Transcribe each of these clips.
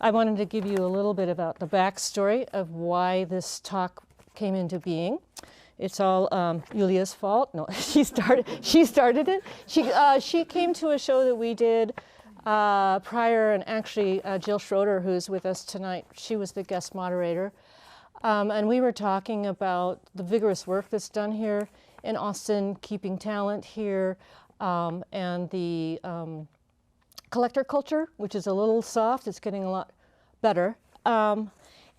I wanted to give you a little bit about the backstory of why this talk came into being. It's all Julia's fault. No, she started it. She came to a show that we did prior, and actually Jill Schroeder, who's with us tonight, she was the guest moderator. And we were talking about the vigorous work that's done here in Austin, keeping talent here, and the collector culture, which is a little soft. It's getting a lot better. And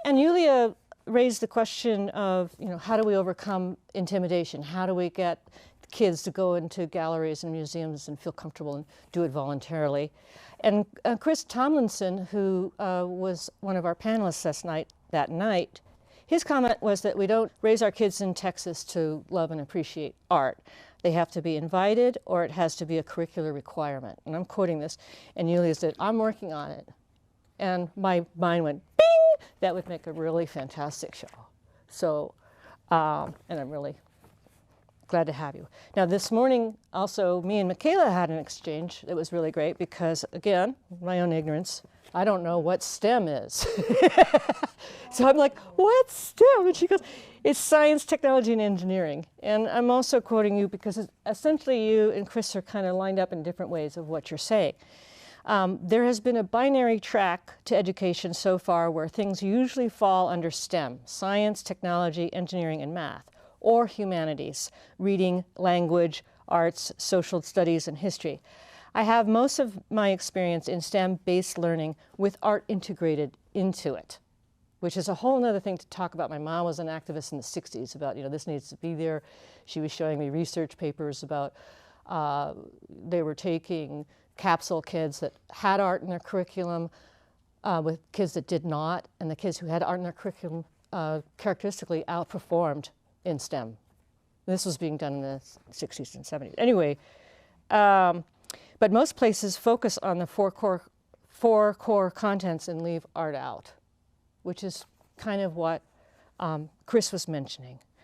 Julia raised the question of, how do we overcome intimidation? How do we get kids to go into galleries and museums and feel comfortable and do it voluntarily? And Chris Tomlinson, who was one of our panelists that night, his comment was that we don't raise our kids in Texas to love and appreciate art. They have to be invited, or it has to be a curricular requirement. And I'm quoting this, and Julia said, I'm working on it. And my mind went, bing! That would make a really fantastic show. So, and I'm really glad to have you. Now this morning, also, me and Mikaela had an exchange that was really great because, again, my own ignorance, I don't know what STEM is. So I'm like, what's STEM? And she goes, it's science, technology, and engineering. And I'm also quoting you because essentially you and Chris are kind of lined up in different ways of what you're saying. There has been a binary track to education so far where things usually fall under STEM, science, technology, engineering, and math, or humanities, reading, language, arts, social studies, and history. I have most of my experience in STEM-based learning with art integrated into it, which is a whole other thing to talk about. My mom was an activist in the 60s about, this needs to be there. She was showing me research papers about, they were taking capsule kids that had art in their curriculum with kids that did not, and the kids who had art in their curriculum characteristically outperformed in STEM. This was being done in the 60s and 70s. Anyway, but most places focus on the four core contents and leave art out, which is kind of what Chris was mentioning.